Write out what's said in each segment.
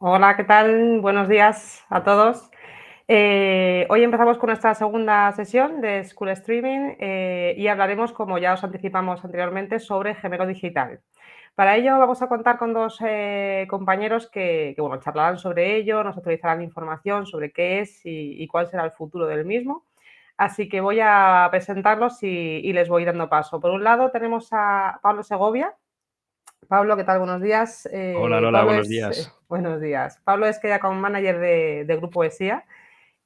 Hola, ¿qué tal? Buenos días a todos. Hoy empezamos con nuestra segunda sesión de School Streaming y hablaremos, como ya os anticipamos anteriormente, sobre gemelo digital. Para ello vamos a contar con dos compañeros bueno, charlarán sobre ello, nos actualizarán información sobre qué es y cuál será el futuro del mismo. Así que voy a presentarlos y les voy dando paso. Por un lado tenemos a Pablo Segovia. Pablo, ¿qué tal? Buenos días. Hola Lola, Pablo buenos es, días. buenos días. Pablo es Key Account Manager de Grupo ESIA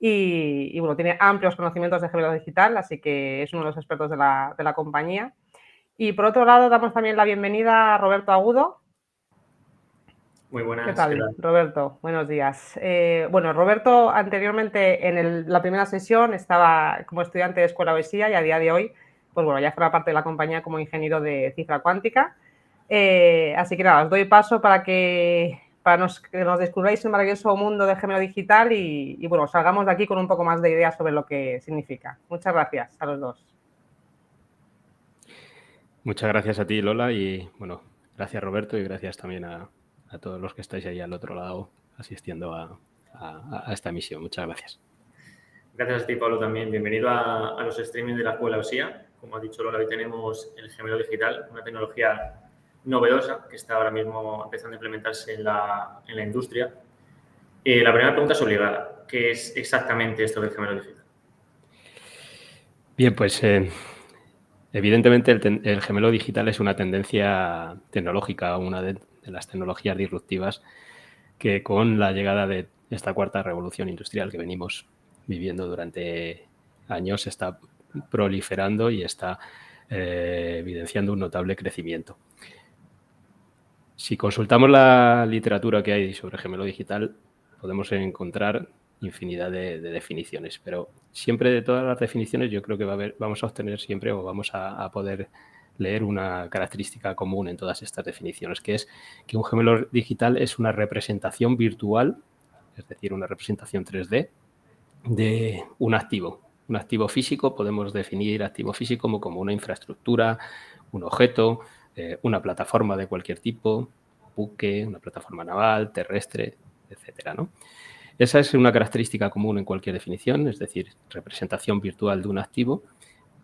y, bueno, tiene amplios conocimientos de gemelo digital, así que es uno de los expertos de la compañía. Y por otro lado, damos también la bienvenida a Roberto Agudo. Muy ¿Qué buenas, ¿qué tal, tal? Roberto? Buenos días. Bueno, Roberto anteriormente en la primera sesión estaba como estudiante de Escuela OESIA y a día de hoy, pues bueno, ya forma parte de la compañía como ingeniero de cifra cuántica. Así que nada, os doy paso que nos descubráis el maravilloso mundo del gemelo digital y bueno, salgamos de aquí con un poco más de ideas sobre lo que significa. Muchas gracias a los dos. Muchas gracias a ti Lola y bueno, gracias Roberto y gracias también a todos los que estáis ahí al otro lado asistiendo a esta misión. Muchas gracias. Gracias a ti, Pablo, también. Bienvenido a los streaming de la Escuela OSIA. Como ha dicho Lola, hoy tenemos el gemelo digital, una tecnología novedosa que está ahora mismo empezando a implementarse en la industria. La primera pregunta es obligada. ¿Qué es exactamente esto del gemelo digital? Bien, pues evidentemente el gemelo digital es una tendencia tecnológica, una de las tecnologías disruptivas que con la llegada de esta cuarta revolución industrial que venimos viviendo durante años está proliferando y está evidenciando un notable crecimiento. Si consultamos la literatura que hay sobre gemelo digital, podemos encontrar infinidad de definiciones, pero siempre de todas las definiciones yo creo que vamos a obtener siempre o vamos a poder leer una característica común en todas estas definiciones, que es que un gemelo digital es una representación virtual, es decir, una representación 3D de un activo. Un activo físico, podemos definir activo físico como una infraestructura, un objeto, una plataforma de cualquier tipo, buque, una plataforma naval, terrestre, etcétera, ¿no? Esa es una característica común en cualquier definición, es decir, representación virtual de un activo,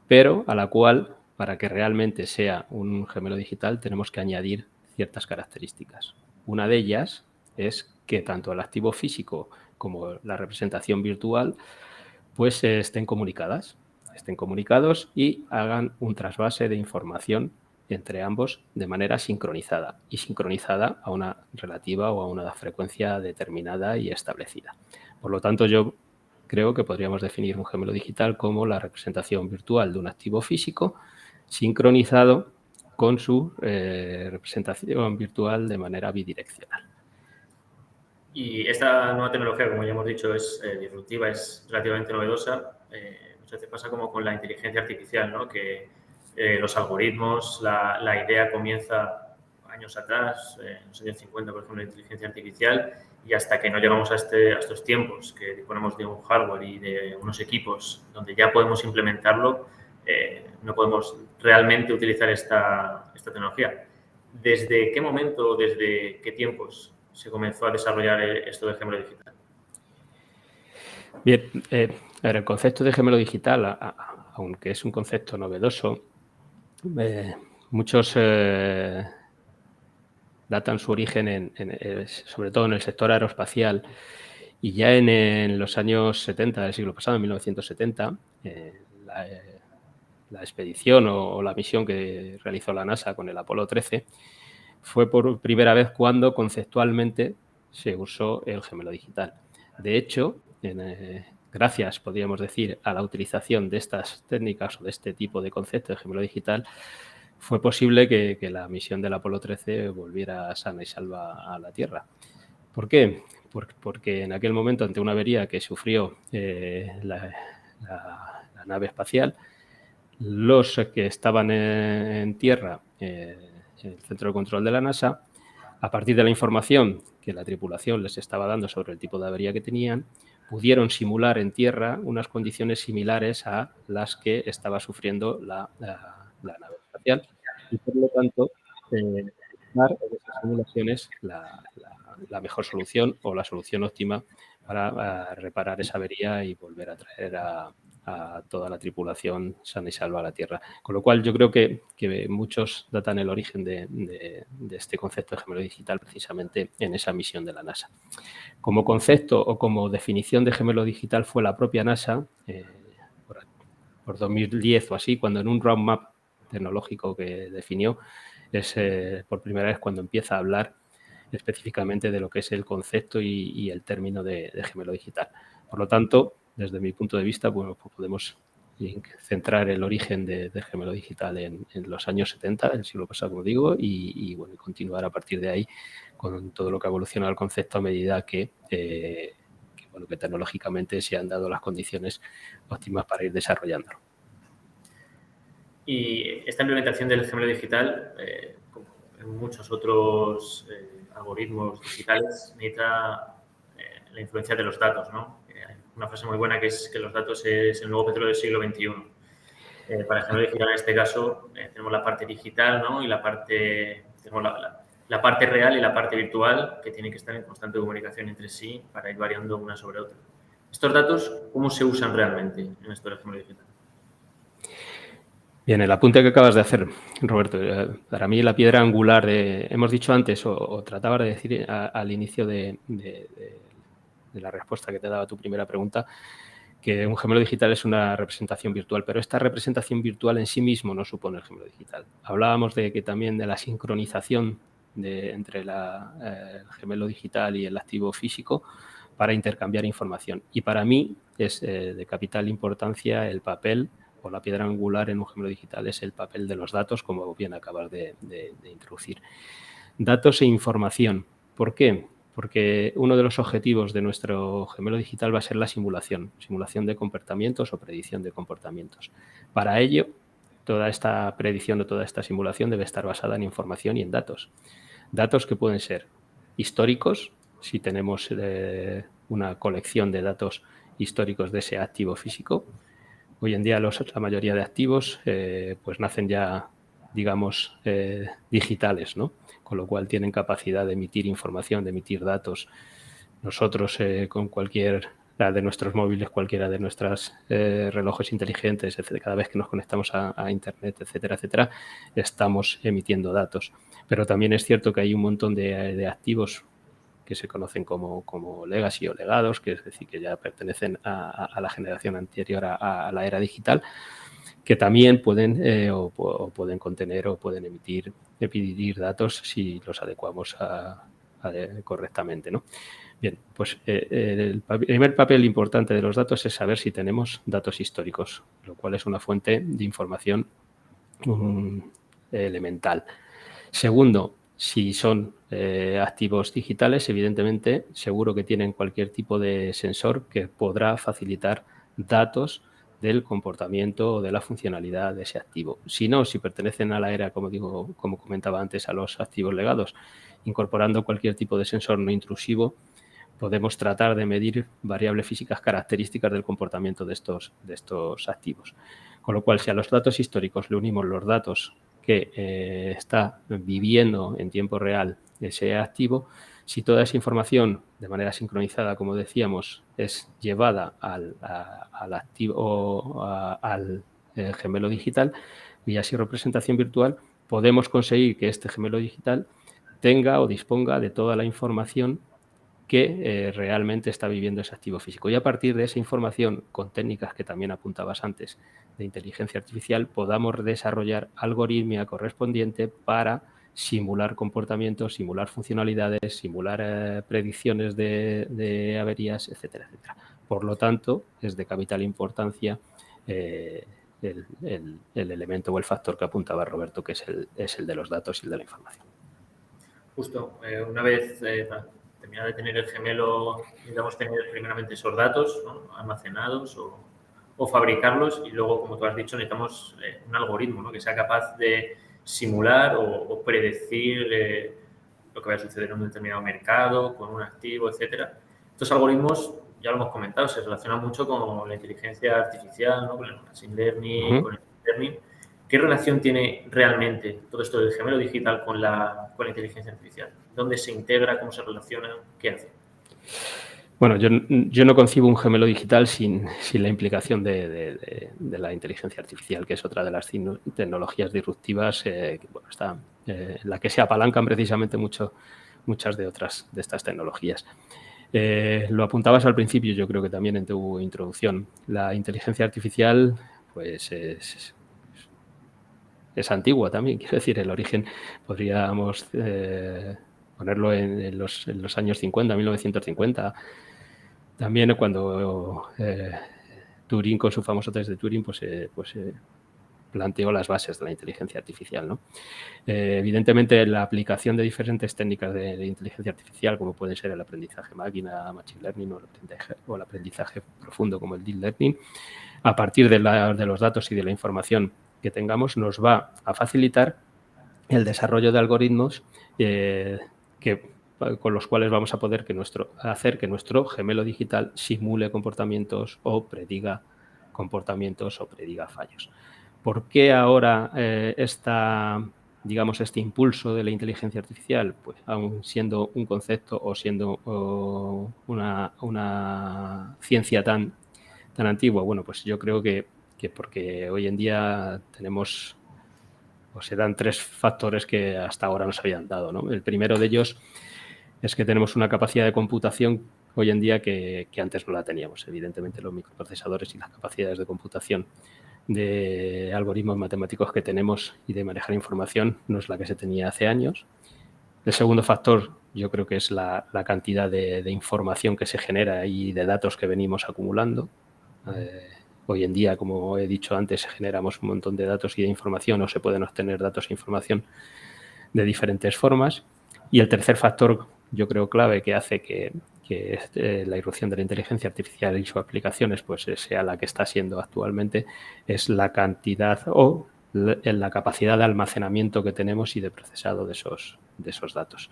pero a la cual, para que realmente sea un gemelo digital, tenemos que añadir ciertas características. Una de ellas es que tanto el activo físico como la representación virtual pues estén comunicados y hagan un trasvase de información entre ambos de manera sincronizada y sincronizada a una relativa o a una frecuencia determinada y establecida. Por lo tanto, yo creo que podríamos definir un gemelo digital como la representación virtual de un activo físico sincronizado con su representación virtual de manera bidireccional. Y esta nueva tecnología, como ya hemos dicho, es disruptiva, es relativamente novedosa. Muchas veces pasa como con la inteligencia artificial, ¿no? Que los algoritmos, la idea comienza años atrás, en los años 50, por ejemplo, la inteligencia artificial, y hasta que no llegamos a estos tiempos, que disponemos de un hardware y de unos equipos donde ya podemos implementarlo, no podemos realmente utilizar esta tecnología. ¿Desde qué momento, desde qué tiempos se comenzó a desarrollar esto del gemelo digital? Bien, el concepto de gemelo digital, aunque es un concepto novedoso, muchos datan su origen sobre todo en el sector aeroespacial y ya en los años 70 del siglo pasado, en 1970, la expedición o la misión que realizó la NASA con el Apolo 13 fue por primera vez cuando conceptualmente se usó el gemelo digital. De hecho, gracias, podríamos decir, a la utilización de estas técnicas o de este tipo de concepto de gemelo digital, fue posible que la misión del Apolo 13 volviera sana y salva a la Tierra. ¿Por qué? Porque en aquel momento, ante una avería que sufrió la nave espacial, los que estaban en tierra, en el centro de control de la NASA, a partir de la información que la tripulación les estaba dando sobre el tipo de avería que tenían, pudieron simular en tierra unas condiciones similares a las que estaba sufriendo la nave espacial y, por lo tanto, utilizar en esas simulaciones la mejor solución o la solución óptima para reparar esa avería y volver a traer a toda la tripulación sana y salva a la Tierra. Con lo cual, yo creo que muchos datan el origen de este concepto de gemelo digital precisamente en esa misión de la NASA. Como concepto o como definición de gemelo digital fue la propia NASA, por 2010 o así, cuando en un roadmap tecnológico que definió, es por primera vez cuando empieza a hablar específicamente de lo que es el concepto y el término de gemelo digital. Por lo tanto, desde mi punto de vista, bueno, pues podemos centrar el origen de gemelo digital en los años 70 del siglo pasado, como digo, y bueno, continuar a partir de ahí con todo lo que ha evolucionado el concepto a medida que tecnológicamente se han dado las condiciones óptimas para ir desarrollándolo. Y esta implementación del gemelo digital, como en muchos otros algoritmos digitales, necesita la influencia de los datos, ¿no? Hay una frase muy buena que es que los datos es el nuevo petróleo del siglo XXI. Para el gemelo digital, en este caso, tenemos la parte digital, ¿no? Y tenemos la parte real y la parte virtual, que tienen que estar en constante comunicación entre sí para ir variando una sobre otra. ¿Estos datos cómo se usan realmente en esto del gemelo digital? Bien, el apunte que acabas de hacer, Roberto, para mí la piedra angular hemos dicho antes, o trataba de decir al inicio de la respuesta que te daba tu primera pregunta, que un gemelo digital es una representación virtual, pero esta representación virtual en sí mismo no supone el gemelo digital. Hablábamos de que también de la sincronización entre el gemelo digital y el activo físico para intercambiar información. Y para mí es de capital importancia el papel o la piedra angular en un gemelo digital es el papel de los datos, como bien acabas de introducir. Datos e información. ¿Por qué? Porque uno de los objetivos de nuestro gemelo digital va a ser la simulación de comportamientos o predicción de comportamientos. Para ello, toda esta predicción o toda esta simulación debe estar basada en información y en datos. Datos que pueden ser históricos, si tenemos una colección de datos históricos de ese activo físico. Hoy en día la mayoría de activos pues nacen ya, digamos, digitales, ¿no? Con lo cual tienen capacidad de emitir información, de emitir datos. Nosotros con cualquiera de nuestros móviles, cualquiera de nuestros relojes inteligentes, etcétera, cada vez que nos conectamos a Internet, etcétera, etcétera, estamos emitiendo datos. Pero también es cierto que hay un montón de activos que se conocen como legacy o legados, que es decir, que ya pertenecen a la generación anterior a la era digital, que también pueden pueden contener o pueden emitir datos si los adecuamos correctamente, ¿no? Bien, pues el primer papel importante de los datos es saber si tenemos datos históricos, lo cual es una fuente de información elemental. Segundo, si son activos digitales, evidentemente, seguro que tienen cualquier tipo de sensor que podrá facilitar datos del comportamiento o de la funcionalidad de ese activo. Si no, si pertenecen a la era, como comentaba antes, a los activos legados, incorporando cualquier tipo de sensor no intrusivo, podemos tratar de medir variables físicas características del comportamiento de estos activos. Con lo cual, si a los datos históricos le unimos los datos que está viviendo en tiempo real ese activo, si toda esa información de manera sincronizada, como decíamos, es llevada al activo al gemelo digital vía así representación virtual, podemos conseguir que este gemelo digital tenga o disponga de toda la información que realmente está viviendo ese activo físico. Y a partir de esa información, con técnicas que también apuntabas antes de inteligencia artificial, podamos desarrollar algoritmia correspondiente para simular comportamientos, simular funcionalidades, simular predicciones de averías, etcétera, etcétera. Por lo tanto, es de capital importancia el elemento o el factor que apuntaba Roberto, que es el de los datos y el de la información. Justo, una vez terminar de tener el gemelo, necesitamos tener primeramente esos datos, ¿no?, almacenados o fabricarlos, y luego, como tú has dicho, necesitamos un algoritmo, ¿no?, que sea capaz de simular o predecir lo que va a suceder en un determinado mercado, con un activo, etcétera. Estos algoritmos, ya lo hemos comentado, se relacionan mucho con la inteligencia artificial, ¿no?, con el machine learning, con el deep learning, ¿qué relación tiene realmente todo esto del gemelo digital con la inteligencia artificial? ¿Dónde se integra? ¿Cómo se relaciona? ¿Qué hace? Bueno, yo no concibo un gemelo digital sin la implicación de la inteligencia artificial, que es otra de las tecnologías disruptivas en la que se apalancan precisamente muchas de estas tecnologías. Lo apuntabas al principio, yo creo que también en tu introducción. La inteligencia artificial pues es antigua también, quiero decir, el origen podríamos ponerlo en los años 50, 1950. También cuando Turing, con su famoso test de Turing, planteó las bases de la inteligencia artificial, ¿no? Evidentemente, la aplicación de diferentes técnicas de inteligencia artificial, como pueden ser el aprendizaje máquina, machine learning o el aprendizaje profundo como el deep learning, a partir de los datos y de la información que tengamos, nos va a facilitar el desarrollo de algoritmos con los cuales vamos a poder hacer que nuestro gemelo digital simule comportamientos o prediga comportamientos o prediga fallos. ¿Por qué ahora este impulso de la inteligencia artificial? Pues aún siendo un concepto o siendo una ciencia tan antigua, bueno, pues yo creo que porque hoy en día tenemos o se dan tres factores que hasta ahora nos habían dado, ¿no? El primero de ellos es que tenemos una capacidad de computación hoy en día que antes no la teníamos. Evidentemente, los microprocesadores y las capacidades de computación de algoritmos matemáticos que tenemos y de manejar información no es la que se tenía hace años. El segundo factor, yo creo que es la cantidad de información que se genera y de datos que venimos acumulando. Hoy en día, como he dicho antes, generamos un montón de datos y de información o se pueden obtener datos e información de diferentes formas. Y el tercer factor, yo creo clave, que hace que la irrupción de la inteligencia artificial y sus aplicaciones pues sea la que está siendo actualmente, es la cantidad o la capacidad de almacenamiento que tenemos y de procesado de esos datos.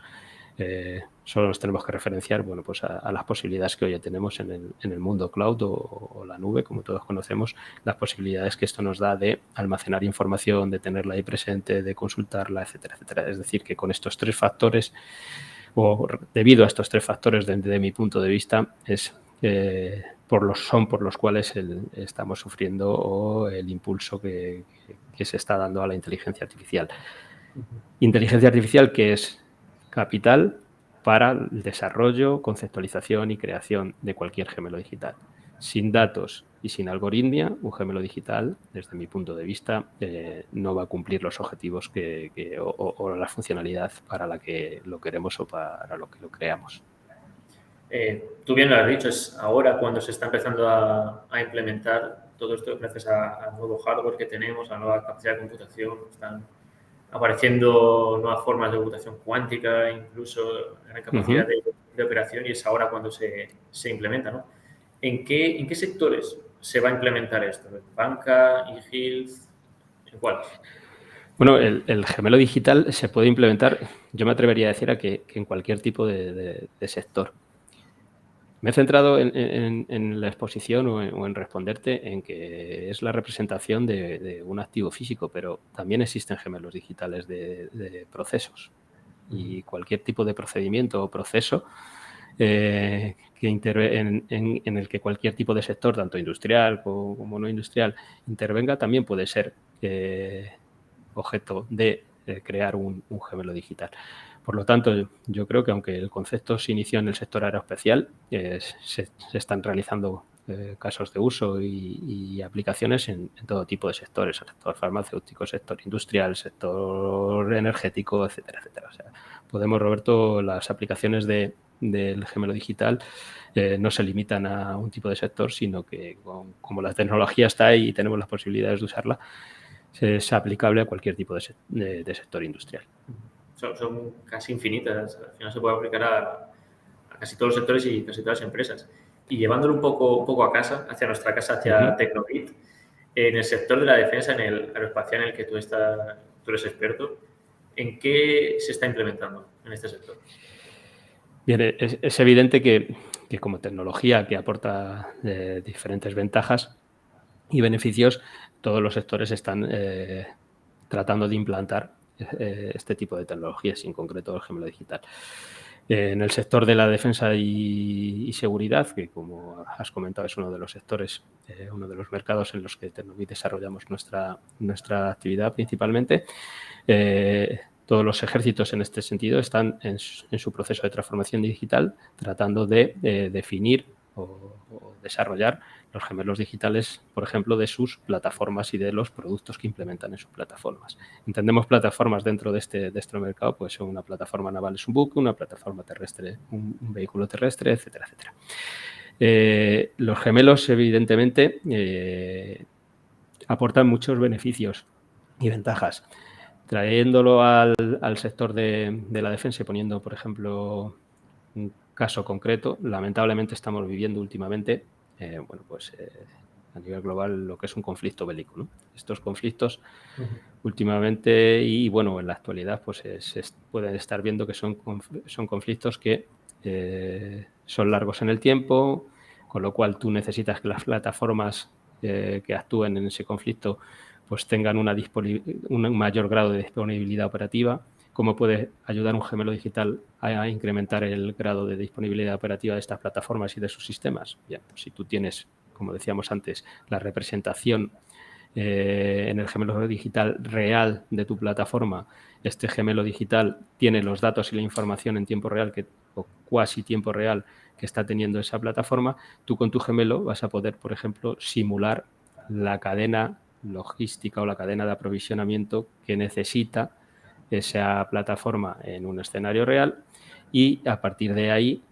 Solo nos tenemos que referenciar pues a las posibilidades que hoy tenemos en el mundo cloud o la nube, como todos conocemos, las posibilidades que esto nos da de almacenar información, de tenerla ahí presente, de consultarla, etcétera, etcétera. Es decir, que con estos tres factores, o debido a estos tres factores, desde mi punto de vista, son por los cuales estamos sufriendo o el impulso que se está dando a la inteligencia artificial. Inteligencia artificial que es capital para el desarrollo, conceptualización y creación de cualquier gemelo digital. Sin datos y sin algoritmia, un gemelo digital, desde mi punto de vista, no va a cumplir los objetivos o la funcionalidad para la que lo queremos o para lo que lo creamos. Tú bien lo has dicho, es ahora cuando se está empezando a implementar todo esto gracias al nuevo hardware que tenemos, a la nueva capacidad de computación. Están apareciendo nuevas formas de computación cuántica, incluso gran capacidad de operación, y es ahora cuando se implementa, ¿no? ¿En qué sectores se va a implementar esto? ¿En banca, e-health? ¿En cuál? Bueno, el gemelo digital se puede implementar, yo me atrevería a decir que en cualquier tipo de sector. Me he centrado en la exposición o en responderte en que es la representación de un activo físico, pero también existen gemelos digitales de procesos. Y cualquier tipo de procedimiento o proceso en el que cualquier tipo de sector, tanto industrial como no industrial, intervenga, también puede ser objeto de crear un gemelo digital. Por lo tanto, yo creo que aunque el concepto se inició en el sector aeroespacial, se están realizando casos de uso y aplicaciones en todo tipo de sectores, el sector farmacéutico, sector industrial, sector energético, etcétera, etcétera. O sea, podemos, Roberto, las aplicaciones del gemelo digital no se limitan a un tipo de sector, sino que como la tecnología está ahí y tenemos las posibilidades de usarla, es aplicable a cualquier tipo de sector industrial. Son casi infinitas. Al final se puede aplicar a casi todos los sectores y casi todas las empresas. Y llevándolo un poco a casa, hacia nuestra casa, hacia Tecnobit, en el sector de la defensa, en el aeroespacial en el que tú eres experto, ¿en qué se está implementando en este sector? Bien, es evidente que como tecnología que aporta diferentes ventajas y beneficios, todos los sectores están tratando de implantar este tipo de tecnologías, y en concreto el gemelo digital. En el sector de la defensa y seguridad, que como has comentado es uno de los sectores, uno de los mercados en los que Tecnovit desarrollamos nuestra actividad principalmente, todos los ejércitos en este sentido están en su proceso de transformación digital tratando de definir o desarrollar los gemelos digitales, por ejemplo, de sus plataformas y de los productos que implementan en sus plataformas. Entendemos plataformas dentro de este mercado, pues una plataforma naval es un buque, una plataforma terrestre, un vehículo terrestre, etcétera, etcétera. Los gemelos, evidentemente, aportan muchos beneficios y ventajas. Trayéndolo al sector de la defensa y poniendo, por ejemplo, un caso concreto, lamentablemente estamos viviendo últimamente, a nivel global, lo que es un conflicto bélico, ¿no? Estos conflictos últimamente y, bueno, en la actualidad, pues se pueden estar viendo que son conflictos que son largos en el tiempo, con lo cual tú necesitas que las plataformas que actúen en ese conflicto pues tengan un mayor grado de disponibilidad operativa. ¿Cómo puede ayudar un gemelo digital a incrementar el grado de disponibilidad operativa de estas plataformas y de sus sistemas? Bien, pues si tú tienes, como decíamos antes, la representación en el gemelo digital real de tu plataforma, este gemelo digital tiene los datos y la información en tiempo real o cuasi tiempo real que está teniendo esa plataforma, tú con tu gemelo vas a poder, por ejemplo, simular la cadena logística o la cadena de aprovisionamiento que necesita esa plataforma en un escenario real y a partir de ahí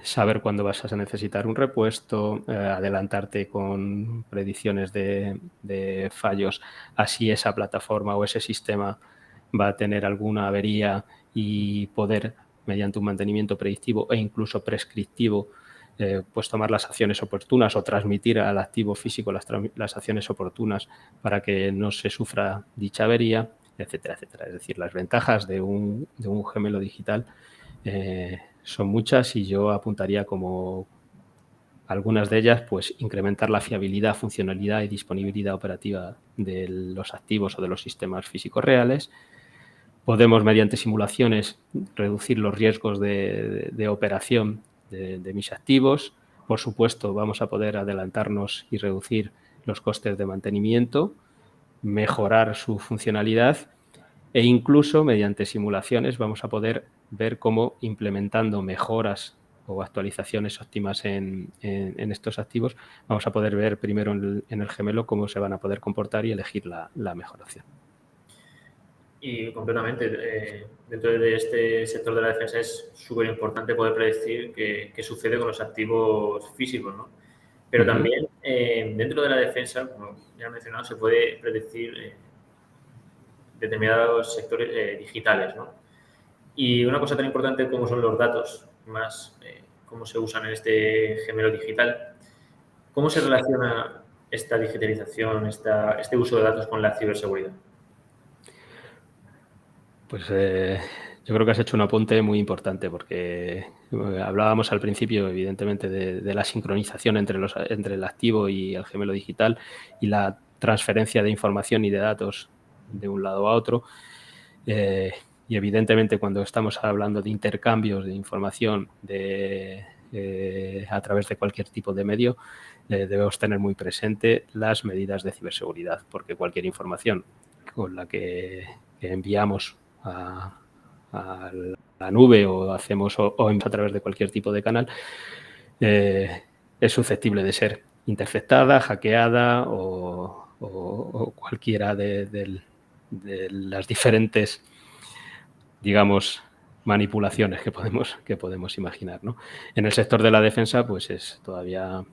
saber cuándo vas a necesitar un repuesto, adelantarte con predicciones de fallos, así esa plataforma o ese sistema va a tener alguna avería y poder, mediante un mantenimiento predictivo e incluso prescriptivo, pues tomar las acciones oportunas o transmitir al activo físico las acciones oportunas para que no se sufra dicha avería, etcétera, etcétera. Es decir, las ventajas de un gemelo digital son muchas y yo apuntaría como algunas de ellas, pues incrementar la fiabilidad, funcionalidad y disponibilidad operativa de los activos o de los sistemas físicos reales. Podemos, mediante simulaciones, reducir los riesgos de operación de mis activos. Por supuesto, vamos a poder adelantarnos y reducir los costes de mantenimiento, mejorar su funcionalidad e incluso mediante simulaciones vamos a poder ver cómo implementando mejoras o actualizaciones óptimas en estos activos vamos a poder ver primero en el gemelo cómo se van a poder comportar y elegir la mejor opción. Y completamente, dentro de este sector de la defensa es súper importante poder predecir qué sucede con los activos físicos, ¿no? Pero también dentro de la defensa, como ya he mencionado, se puede predecir determinados sectores digitales, ¿no? Y una cosa tan importante como son los datos, más cómo se usan en este gemelo digital, ¿cómo se relaciona esta digitalización, este uso de datos con la ciberseguridad? Pues yo creo que has hecho un apunte muy importante porque hablábamos al principio, evidentemente, de la sincronización entre el activo y el gemelo digital y la transferencia de información y de datos de un lado a otro. Y evidentemente cuando estamos hablando de intercambios de información a través de cualquier tipo de medio, debemos tener muy presente las medidas de ciberseguridad, porque cualquier información con la que enviamos a la nube o hacemos o a través de cualquier tipo de canal, es susceptible de ser interceptada, hackeada o cualquiera de las diferentes, digamos, manipulaciones que podemos imaginar, ¿no? En el sector de la defensa, pues es todavía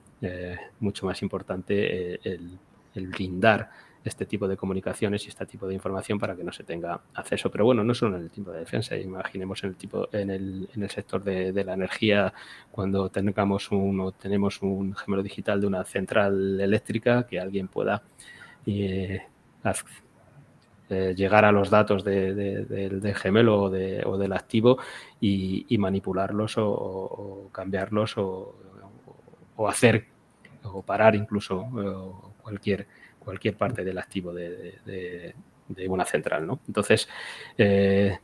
mucho más importante el blindar este tipo de comunicaciones y este tipo de información para que no se tenga acceso. Pero bueno, no solo en el tipo de defensa, imaginemos en el sector de la energía, cuando tenemos un gemelo digital de una central eléctrica, que alguien pueda llegar a los datos del gemelo o del activo y manipularlos o cambiarlos o hacer o parar incluso cualquier cualquier parte del activo de una central, ¿no? Entonces, en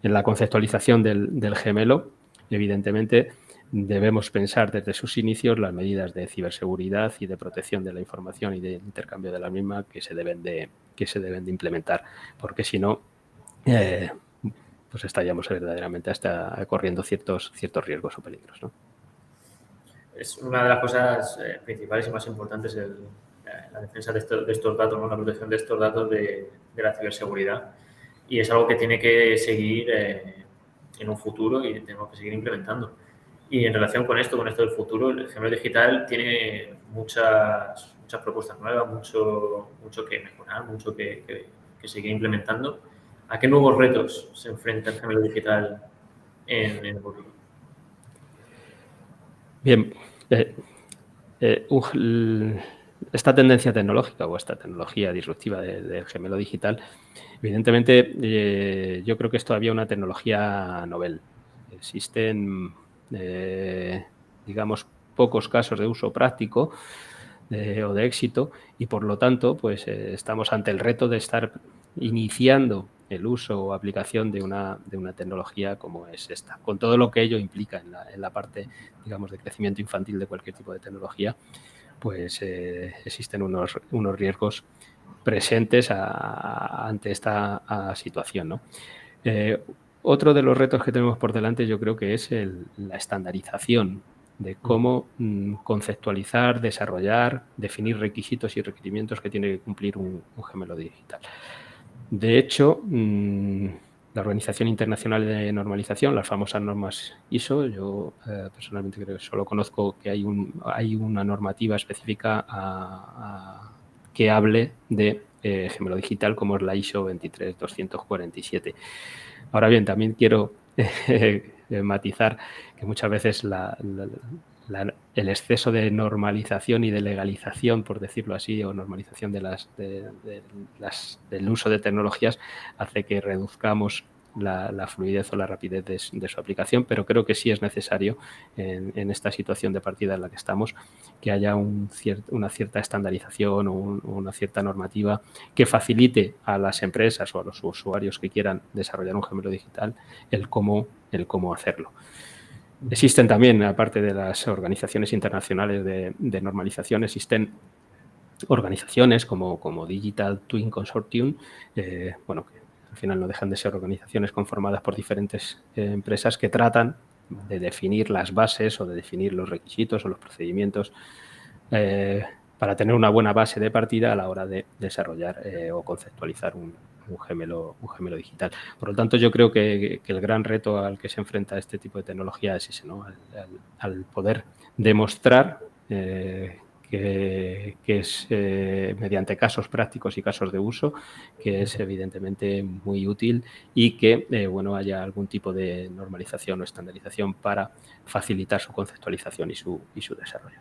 la conceptualización del gemelo, evidentemente, debemos pensar desde sus inicios las medidas de ciberseguridad y de protección de la información y de intercambio de la misma que se deben de implementar, porque si no, pues estaríamos verdaderamente hasta corriendo ciertos riesgos o peligros, ¿no? Es una de las cosas principales y más importantes la defensa de estos datos, ¿no? La protección de estos datos de la ciberseguridad. Y es algo que tiene que seguir en un futuro y tenemos que seguir implementando. Y en relación con esto del futuro, el gemelo digital tiene muchas propuestas nuevas, mucho que mejorar, mucho que seguir implementando. ¿A qué nuevos retos se enfrenta el gemelo digital en el futuro? Bien, esta tendencia tecnológica o esta tecnología disruptiva del gemelo digital, evidentemente yo creo que es todavía una tecnología novel. Existen, digamos, pocos casos de uso práctico o de éxito y por lo tanto pues estamos ante el reto de estar iniciando el uso o aplicación de una tecnología como es esta, con todo lo que ello implica en la parte, digamos, de crecimiento infantil de cualquier tipo de tecnología, pues existen unos riesgos presentes ante esta situación, ¿no? Otro de los retos que tenemos por delante yo creo que es la estandarización de cómo conceptualizar, desarrollar, definir requisitos y requerimientos que tiene que cumplir un gemelo digital. De hecho, la Organización Internacional de Normalización, las famosas normas ISO, yo personalmente creo que solo conozco que hay una normativa específica que hable de gemelo digital, como es la ISO 23247. Ahora bien, también quiero matizar que muchas veces el exceso de normalización y de legalización, por decirlo así, o normalización del uso de tecnologías hace que reduzcamos la fluidez o la rapidez de su aplicación, pero creo que sí es necesario en esta situación de partida en la que estamos que haya una cierta estandarización o una cierta normativa que facilite a las empresas o a los usuarios que quieran desarrollar un gemelo digital el cómo hacerlo. Existen también, aparte de las organizaciones internacionales de normalización, existen organizaciones como Digital Twin Consortium, bueno, que al final no dejan de ser organizaciones conformadas por diferentes empresas que tratan de definir las bases o de definir los requisitos o los procedimientos para tener una buena base de partida a la hora de desarrollar o conceptualizar un gemelo digital. Por lo tanto, yo creo que el gran reto al que se enfrenta este tipo de tecnología es ese, ¿no? Al poder demostrar que es mediante casos prácticos y casos de uso, que es evidentemente muy útil y que bueno, haya algún tipo de normalización o estandarización para facilitar su conceptualización y su desarrollo.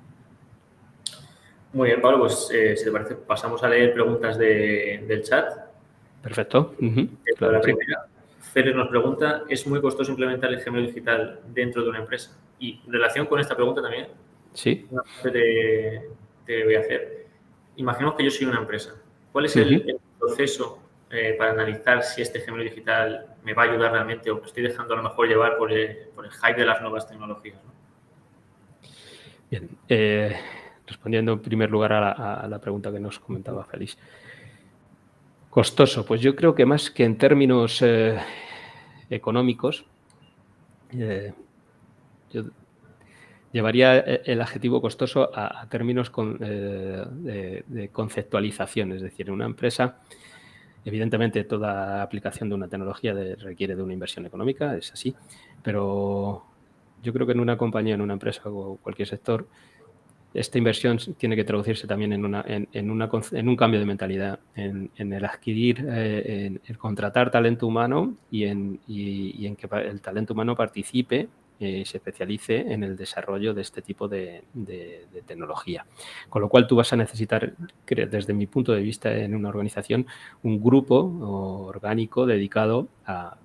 Muy bien, Pablo, pues si te parece pasamos a leer preguntas del chat. Perfecto. Claro, la primera, Félix nos pregunta, ¿es muy costoso implementar el gemelo digital dentro de una empresa? Y en relación con esta pregunta también, sí, una parte te voy a hacer. Imaginemos que yo soy una empresa. ¿Cuál es el proceso para analizar si este gemelo digital me va a ayudar realmente o me estoy dejando a lo mejor llevar por el hype de las nuevas tecnologías, ¿no? Bien, respondiendo en primer lugar a la pregunta que nos comentaba Félix. Costoso, pues yo creo que más que en términos económicos, yo llevaría el adjetivo costoso a términos de conceptualización. Es decir, en una empresa, evidentemente, toda aplicación de una tecnología requiere de una inversión económica, es así, pero yo creo que en una compañía, en una empresa o cualquier sector, esta inversión tiene que traducirse también en un cambio de mentalidad, en el adquirir, en el contratar talento humano y en que el talento humano participe y se especialice en el desarrollo de este tipo de tecnología. Con lo cual tú vas a necesitar, desde mi punto de vista, en una organización, un grupo orgánico dedicado a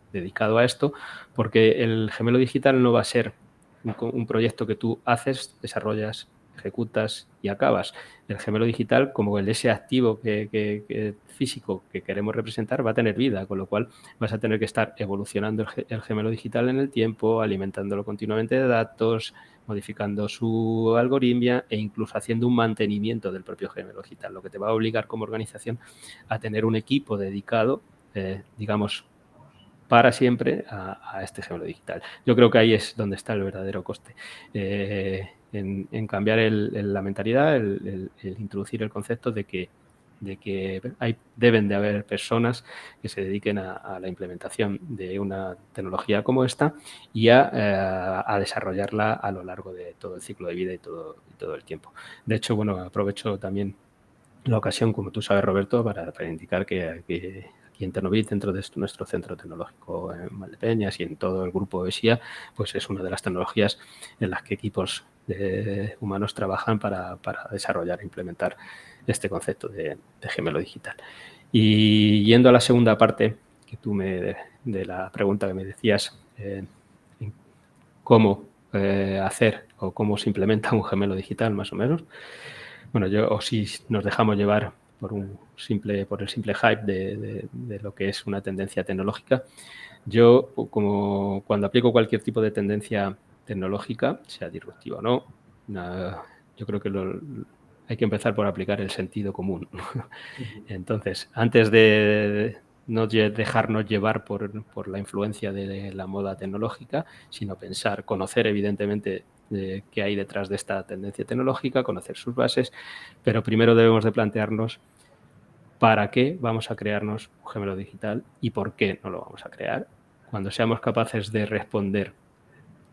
esto, porque el gemelo digital no va a ser un proyecto que tú haces, desarrollas, ejecutas y acabas. El gemelo digital, como ese activo físico que queremos representar, va a tener vida, con lo cual vas a tener que estar evolucionando el gemelo digital en el tiempo, alimentándolo continuamente de datos, modificando su algoritmia e incluso haciendo un mantenimiento del propio gemelo digital, lo que te va a obligar como organización a tener un equipo dedicado, digamos, para siempre a este gemelo digital. Yo creo que ahí es donde está el verdadero coste. En cambiar la mentalidad, el introducir el concepto de que deben de haber personas que se dediquen a la implementación de una tecnología como esta y a desarrollarla a lo largo de todo el ciclo de vida y todo el tiempo. De hecho, bueno, aprovecho también la ocasión, como tú sabes, Roberto, para indicar que aquí en Tecnovit, dentro de nuestro centro tecnológico en Valdepeñas y en todo el grupo ESIA, pues es una de las tecnologías en las que equipos humanos trabajan para desarrollar e implementar este concepto de gemelo digital. Y yendo a la segunda parte que tú de la pregunta que me decías, cómo hacer o cómo se implementa un gemelo digital, más o menos. Bueno, o si nos dejamos llevar por el simple hype de lo que es una tendencia tecnológica, yo, como cuando aplico cualquier tipo de tendencia tecnológica, sea disruptiva o no, yo creo que hay que empezar por aplicar el sentido común. Entonces, antes de no dejarnos llevar por la influencia de la moda tecnológica, sino pensar, conocer evidentemente qué hay detrás de esta tendencia tecnológica, conocer sus bases, pero primero debemos de plantearnos para qué vamos a crearnos un gemelo digital y por qué no lo vamos a crear. Cuando seamos capaces de responder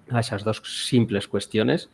a esas dos simples cuestiones,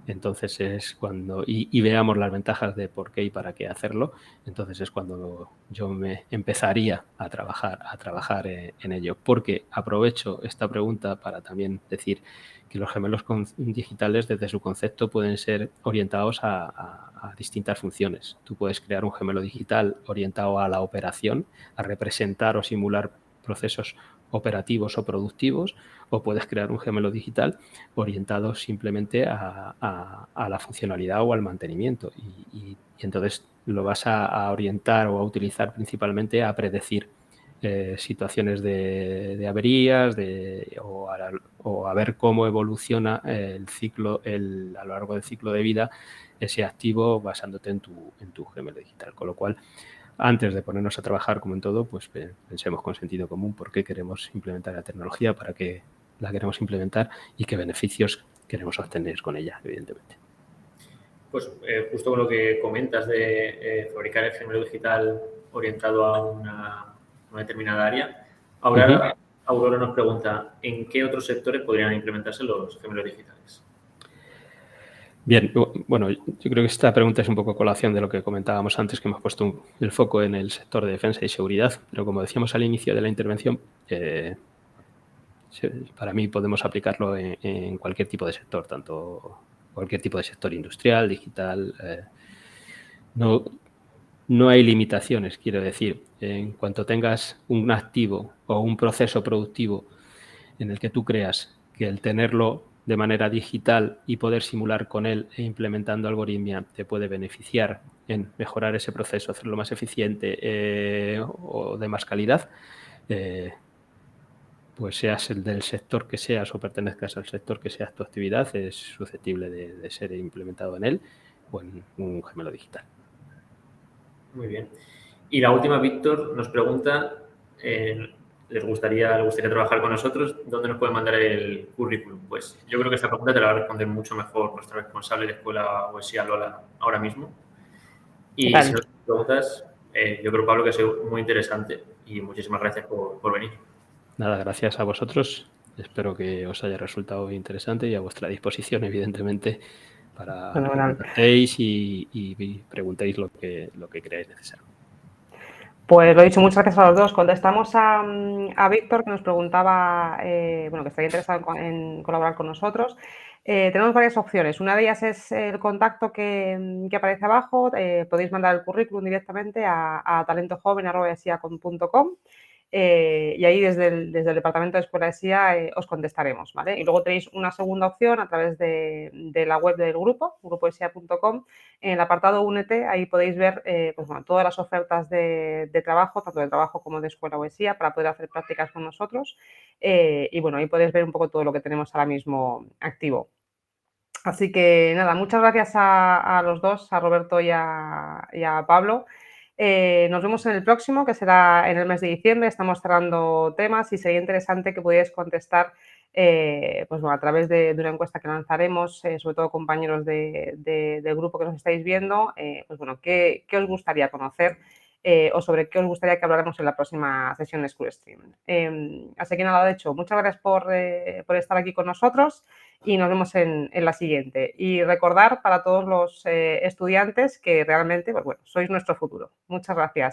entonces es cuando, y veamos las ventajas de por qué y para qué hacerlo, entonces es cuando yo me empezaría a trabajar en ello. Porque aprovecho esta pregunta para también decir que los gemelos digitales, desde su concepto, pueden ser orientados a distintas funciones. Tú puedes crear un gemelo digital orientado a la operación, a representar o simular procesos operativos o productivos, o puedes crear un gemelo digital orientado simplemente a la funcionalidad o al mantenimiento. Y entonces lo vas a orientar o a utilizar principalmente a predecir situaciones de averías o a ver cómo evoluciona el ciclo, a lo largo del ciclo de vida ese activo basándote en tu gemelo digital. Con lo cual, antes de ponernos a trabajar como en todo, pues pensemos con sentido común por qué queremos implementar la tecnología, para qué la queremos implementar y qué beneficios queremos obtener con ella, evidentemente. Pues justo con lo que comentas de fabricar el gemelo digital orientado a una determinada área, ahora Aurora nos pregunta, ¿en qué otros sectores podrían implementarse los gemelos digitales? Bien, bueno, yo creo que esta pregunta es un poco colación de lo que comentábamos antes, que hemos puesto el foco en el sector de defensa y seguridad, pero como decíamos al inicio de la intervención, para mí podemos aplicarlo en cualquier tipo de sector, tanto cualquier tipo de sector industrial, digital. No hay limitaciones, quiero decir. En cuanto tengas un activo o un proceso productivo en el que tú creas que el tenerlo de manera digital y poder simular con él e implementando algoritmia te puede beneficiar en mejorar ese proceso, hacerlo más eficiente o de más calidad, pues seas el del sector que seas o pertenezcas al sector que sea tu actividad, es susceptible de ser implementado en él o en un gemelo digital. Muy bien. Y la última, Víctor, nos pregunta, ¿les gustaría trabajar con nosotros? ¿Dónde nos pueden mandar el currículum? Pues yo creo que esta pregunta te la va a responder mucho mejor nuestra responsable de escuela OSIA, Lola, ahora mismo. Y si nos preguntas, yo creo, Pablo, que ha sido muy interesante y muchísimas gracias por venir. Nada, gracias a vosotros. Espero que os haya resultado interesante y a vuestra disposición, evidentemente, para que contactéis y preguntéis lo que creáis necesario. Pues lo dicho, muchas gracias a los dos. Contestamos a Víctor, que nos preguntaba, bueno, que estaría interesado en colaborar con nosotros. Tenemos varias opciones. Una de ellas es el contacto que aparece abajo. Podéis mandar el currículum directamente a talentojoven@esia.com. y ahí desde el departamento de Escuela SIA os contestaremos, ¿vale? Y luego tenéis una segunda opción a través de la web del grupo, grupoesia.com, en el apartado Únete, ahí podéis ver pues, bueno, todas las ofertas de trabajo, tanto de trabajo como de Escuela o SIA, para poder hacer prácticas con nosotros. Y bueno, ahí podéis ver un poco todo lo que tenemos ahora mismo activo. Así que nada, muchas gracias a los dos, a Roberto y a Pablo. Nos vemos en el próximo, que será en el mes de diciembre. Estamos cerrando temas y sería interesante que pudierais contestar pues bueno, a través de una encuesta que lanzaremos, sobre todo compañeros del grupo que nos estáis viendo, pues bueno, ¿qué os gustaría conocer o sobre qué os gustaría que habláramos en la próxima sesión de Schoolstream? Así que nada, de hecho, muchas gracias por estar aquí con nosotros y nos vemos en la siguiente. Y recordar para todos los estudiantes que realmente, pues bueno, sois nuestro futuro. Muchas gracias.